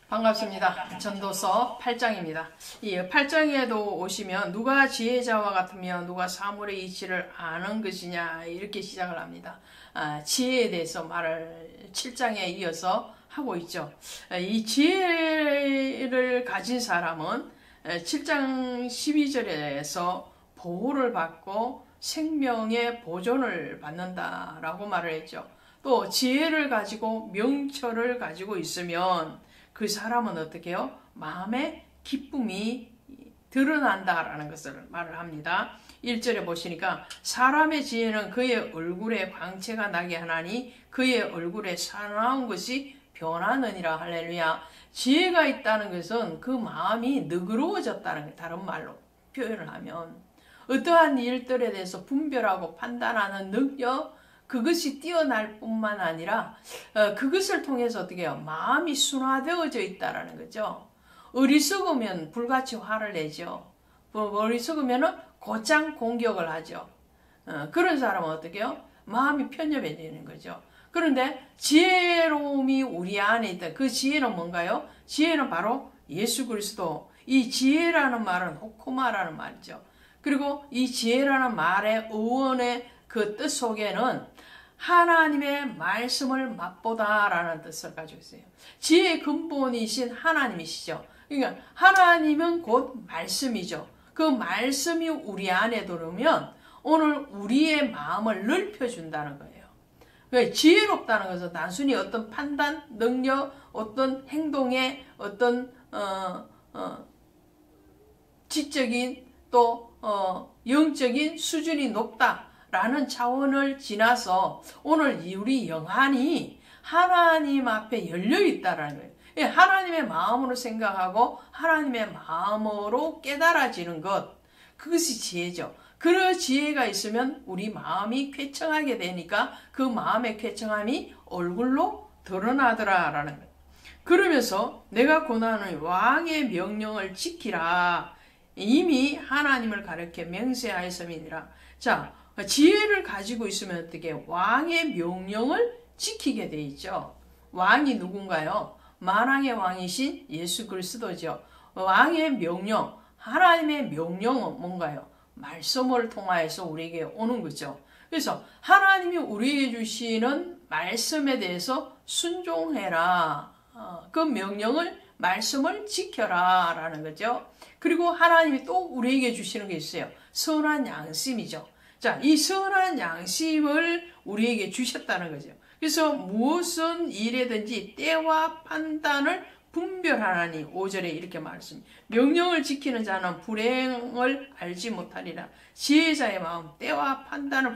반갑습니다. 전도서 8장입니다. 이 8장에도 오시면 누가 지혜자와 같으면 누가 사물의 이치를 아는 것이냐 이렇게 시작을 합니다. 지혜에 대해서 말을 7장에 이어서 하고 있죠. 이 지혜를 가진 사람은 7장 12절에서 보호를 받고 생명의 보존을 받는다라고 말을 했죠. 또 지혜를 가지고 명철을 가지고 있으면 그 사람은 어떻게 해요? 마음의 기쁨이 드러난다라는 것을 말을 합니다. 1절에 보시니까 사람의 지혜는 그의 얼굴에 광채가 나게 하나니 그의 얼굴에 사나운 것이 변하느니라. 할렐루야. 지혜가 있다는 것은 그 마음이 너그러워졌다는 거예요. 다른 말로 표현을 하면 어떠한 일들에 대해서 분별하고 판단하는 능력, 그것이 뛰어날 뿐만 아니라 그것을 통해서 어떻게 해요? 마음이 순화되어져 있다라는 거죠. 어리석으면 불같이 화를 내죠. 어리석으면 곧장 공격을 하죠. 그런 사람은 어떻게 해요? 마음이 편협해지는 거죠. 그런데 지혜로움이 우리 안에 있다. 그 지혜는 뭔가요? 지혜는 바로 예수 그리스도. 이 지혜라는 말은 호코마라는 말이죠. 그리고 이 지혜라는 말의 어원의 그 뜻 속에는 하나님의 말씀을 맛보다라는 뜻을 가지고 있어요. 지혜의 근본이신 하나님이시죠. 그러니까 하나님은 곧 말씀이죠. 그 말씀이 우리 안에 들어오면 오늘 우리의 마음을 넓혀준다는 거예요. 그러니까 지혜롭다는 것은 단순히 어떤 판단, 능력, 어떤 행동의 어떤 지적인 또 영적인 수준이 높다 라는 차원을 지나서 오늘 우리 영안이 하나님 앞에 열려 있다라는 거예요. 하나님의 마음으로 생각하고 하나님의 마음으로 깨달아지는 것, 그것이 지혜죠. 그 지혜가 있으면 우리 마음이 쾌청하게 되니까 그 마음의 쾌청함이 얼굴로 드러나더라라는 거예요. 그러면서 내가 고난하는 왕의 명령을 지키라. 이미 하나님을 가르쳐 맹세하였음이니라. 자, 지혜를 가지고 있으면 어떻게 왕의 명령을 지키게 돼 있죠. 왕이 누군가요? 만왕의 왕이신 예수 그리스도죠. 왕의 명령, 하나님의 명령은 뭔가요? 말씀을 통하여서 우리에게 오는 거죠. 그래서 하나님이 우리에게 주시는 말씀에 대해서 순종해라. 그 명령을 말씀을 지켜라 라는 거죠. 그리고 하나님이 또 우리에게 주시는 게 있어요. 선한 양심이죠. 자, 이 선한 양심을 우리에게 주셨다는 거죠. 그래서 무슨 일에든지 때와 판단을 분별하라니 5절에 이렇게 말했습니다. 명령을 지키는 자는 불행을 알지 못하리라. 지혜자의 마음 때와 판단을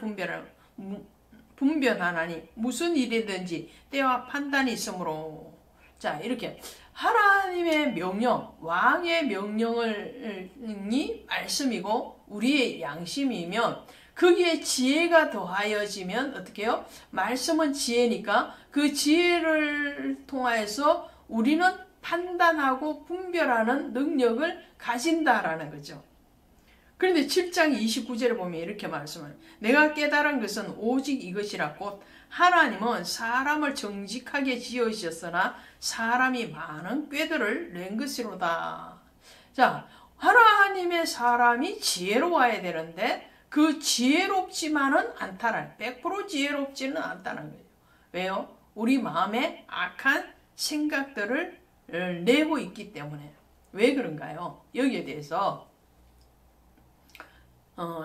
분별하나니 무슨 일이든지 때와 판단이 있으므로. 자, 이렇게 하나님의 명령, 왕의 명령이 말씀이고 우리의 양심이면 거기에 지혜가 더하여지면 어떻게 해요? 말씀은 지혜니까 그 지혜를 통하여서 우리는 판단하고 분별하는 능력을 가진다라는 거죠. 그런데 7장 29절에 보면 이렇게 말씀을 내가 깨달은 것은 오직 이것이라 곧 하나님은 사람을 정직하게 지으셨으나 사람이 많은 꾀들을 낸 것이로다. 자, 하나님의 사람이 지혜로워야 되는데 그 지혜롭지만은 않다라. 100% 지혜롭지는 않다는 거예요. 왜요? 우리 마음에 악한 생각들을 내고 있기 때문에. 왜 그런가요? 여기에 대해서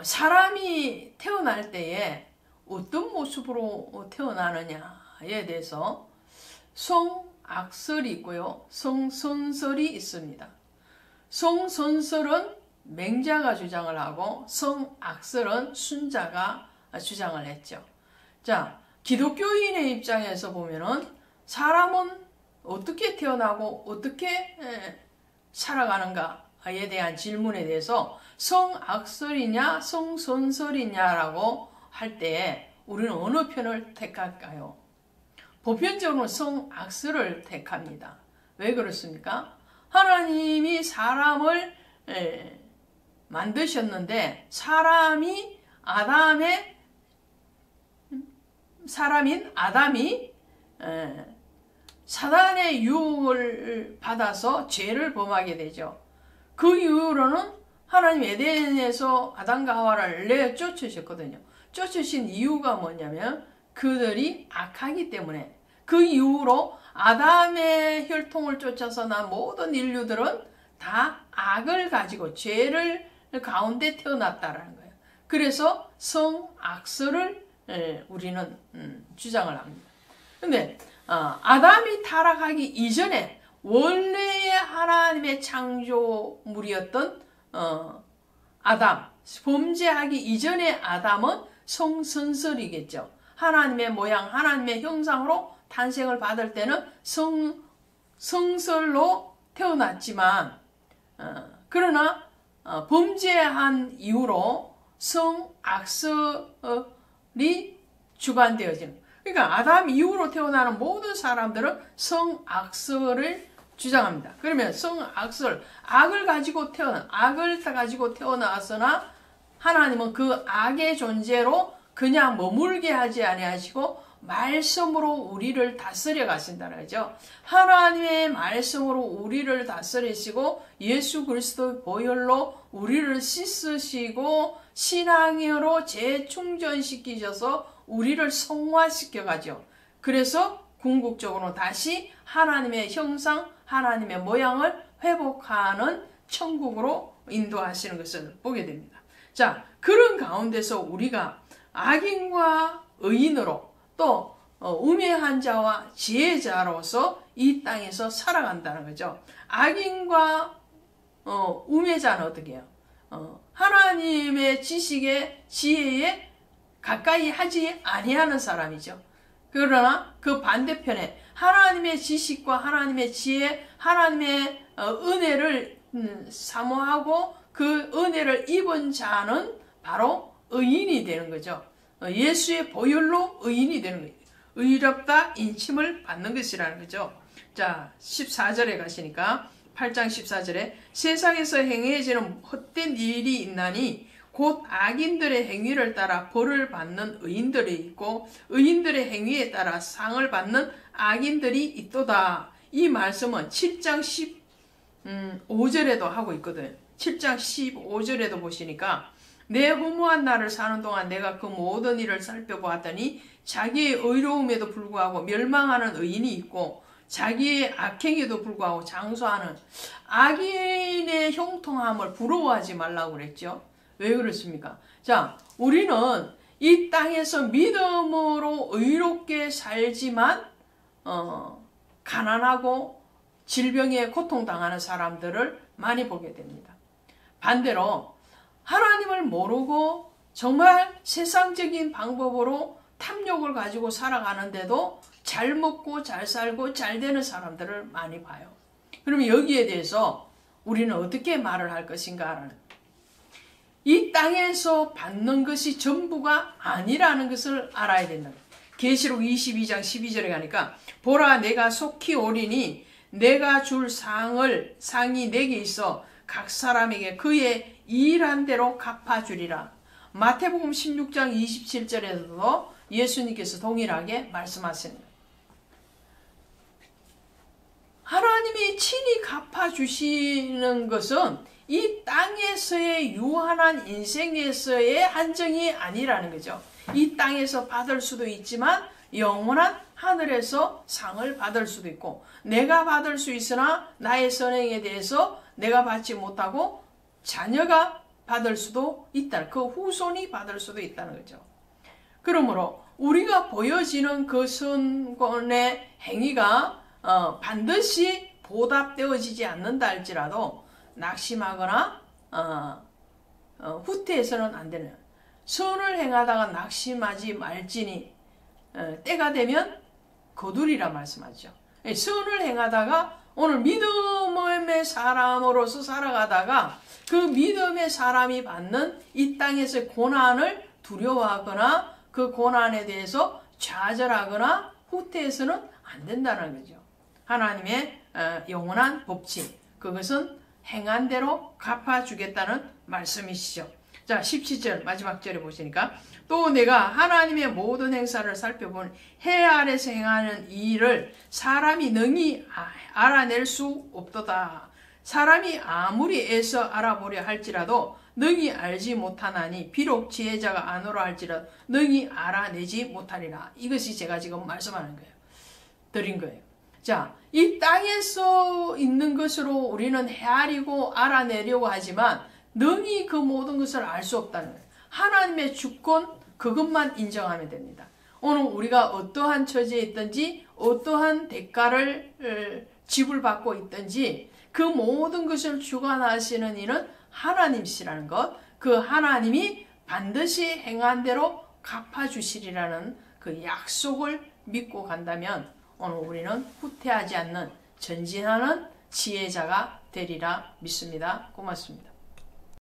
사람이 태어날 때에 어떤 모습으로 태어나느냐에 대해서 성악설이 있고요. 성선설이 있습니다. 성선설은 맹자가 주장을 하고 성악설은 순자가 주장을 했죠. 자, 기독교인의 입장에서 보면은 사람은 어떻게 태어나고 어떻게 살아가는가에 대한 질문에 대해서 성악설이냐 성선설이냐라고 할 때 우리는 어느 편을 택할까요? 보편적으로 성악설을 택합니다. 왜 그렇습니까? 하나님이 사람을 만드셨는데 사람인 아담이 사단의 유혹을 받아서 죄를 범하게 되죠. 그 이후로는 하나님 에덴에서 아담과 하와를 내쫓으셨거든요. 쫓으신 이유가 뭐냐면 그들이 악하기 때문에. 그 이후로 아담의 혈통을 쫓아서 난 모든 인류들은 다 악을 가지고 죄를 가운데 태어났다라는 거예요. 그래서 성악설을 우리는 주장을 합니다. 근데 아담이 타락하기 이전에 원래의 하나님의 창조물이었던 아담, 범죄하기 이전의 아담은 성선설이겠죠. 하나님의 모양, 하나님의 형상으로 탄생을 받을 때는 성설로 태어났지만 그러나 범죄한 이후로 성악설이 주관되어지는. 그러니까 아담 이후로 태어나는 모든 사람들은 성악설을 주장합니다. 그러면 성악설, 악을 가지고 태어났으나 하나님은 그 악의 존재로 그냥 머물게 하지 아니하시고 말씀으로 우리를 다스려 가신다는 거죠. 하나님의 말씀으로 우리를 다스리시고 예수 그리스도의 보혈로 우리를 씻으시고 신앙으로 재충전시키셔서 우리를 성화시켜 가죠. 그래서 궁극적으로 다시 하나님의 형상, 하나님의 모양을 회복하는 천국으로 인도하시는 것을 보게 됩니다. 자, 그런 가운데서 우리가 악인과 의인으로 또 우매한 자와 지혜자로서 이 땅에서 살아간다는 거죠. 악인과 우매자는 어떻게 해요? 하나님의 지식에 지혜에 가까이 하지 아니하는 사람이죠. 그러나 그 반대편에 하나님의 지식과 하나님의 지혜, 하나님의 은혜를 사모하고 그 은혜를 입은 자는 바로 의인이 되는 거죠. 예수의 보혈로 의인이 되는 거예요. 의롭다 인침을 받는 것이라는 거죠. 자, 14절에 가시니까 8장 14절에 세상에서 행해지는 헛된 일이 있나니 곧 악인들의 행위를 따라 벌을 받는 의인들이 있고 의인들의 행위에 따라 상을 받는 악인들이 있도다. 이 말씀은 7장 15절에도 하고 있거든요. 7장 15절에도 보시니까 내 허무한 날을 사는 동안 내가 그 모든 일을 살펴보았더니 자기의 의로움에도 불구하고 멸망하는 의인이 있고 자기의 악행에도 불구하고 장수하는 악인의 형통함을 부러워하지 말라고 그랬죠. 왜 그렇습니까? 자, 우리는 이 땅에서 믿음으로 의롭게 살지만 가난하고 질병에 고통당하는 사람들을 많이 보게 됩니다. 반대로 하나님을 모르고 정말 세상적인 방법으로 탐욕을 가지고 살아가는데도 잘 먹고 잘 살고 잘 되는 사람들을 많이 봐요. 그러면 여기에 대해서 우리는 어떻게 말을 할 것인가라는, 이 땅에서 받는 것이 전부가 아니라는 것을 알아야 된다. 계시록 22장 12절에 가니까 보라 내가 속히 오리니 내가 줄 상이 내게 있어 각 사람에게 그의 일한 대로 갚아주리라. 마태복음 16장 27절에서도 예수님께서 동일하게 말씀하십니다. 하나님이 친히 갚아주시는 것은 이 땅에서의 유한한 인생에서의 한정이 아니라는 거죠. 이 땅에서 받을 수도 있지만 영원한 하늘에서 상을 받을 수도 있고, 내가 받을 수 있으나 나의 선행에 대해서 내가 받지 못하고 자녀가 받을 수도 있다. 그 후손이 받을 수도 있다는 거죠. 그러므로 우리가 보여지는 그 선권의 행위가 반드시 보답되어지지 않는다 할지라도 낙심하거나 후퇴해서는 안 되는, 선을 행하다가 낙심하지 말지니 때가 되면 거두리라 말씀하죠. 선을 행하다가 오늘 믿음의 사람으로서 살아가다가 그 믿음의 사람이 받는 이 땅에서의 고난을 두려워하거나 그 고난에 대해서 좌절하거나 후퇴해서는 안 된다는 거죠. 하나님의 영원한 법칙, 그것은 행한 대로 갚아주겠다는 말씀이시죠. 자, 17절 마지막 절에 보시니까 또 내가 하나님의 모든 행사를 살펴본 해 아래서 행하는 이 일을 사람이 능히 알아낼 수 없도다. 사람이 아무리 애써 알아보려 할지라도 능히 알지 못하나니 비록 지혜자가 아노라 할지라도 능히 알아내지 못하리라. 이것이 제가 지금 말씀하는 거예요. 드린 거예요. 자, 이 땅에서 있는 것으로 우리는 헤아리고 알아내려고 하지만 능히 그 모든 것을 알 수 없다는 거예요. 하나님의 주권 그것만 인정하면 됩니다. 오늘 우리가 어떠한 처지에 있든지 어떠한 대가를 지불받고 있든지 그 모든 것을 주관하시는 이는 하나님이시라는 것, 그 하나님이 반드시 행한 대로 갚아주시리라는 그 약속을 믿고 간다면 오늘 우리는 후퇴하지 않는 전진하는 지혜자가 되리라 믿습니다. 고맙습니다.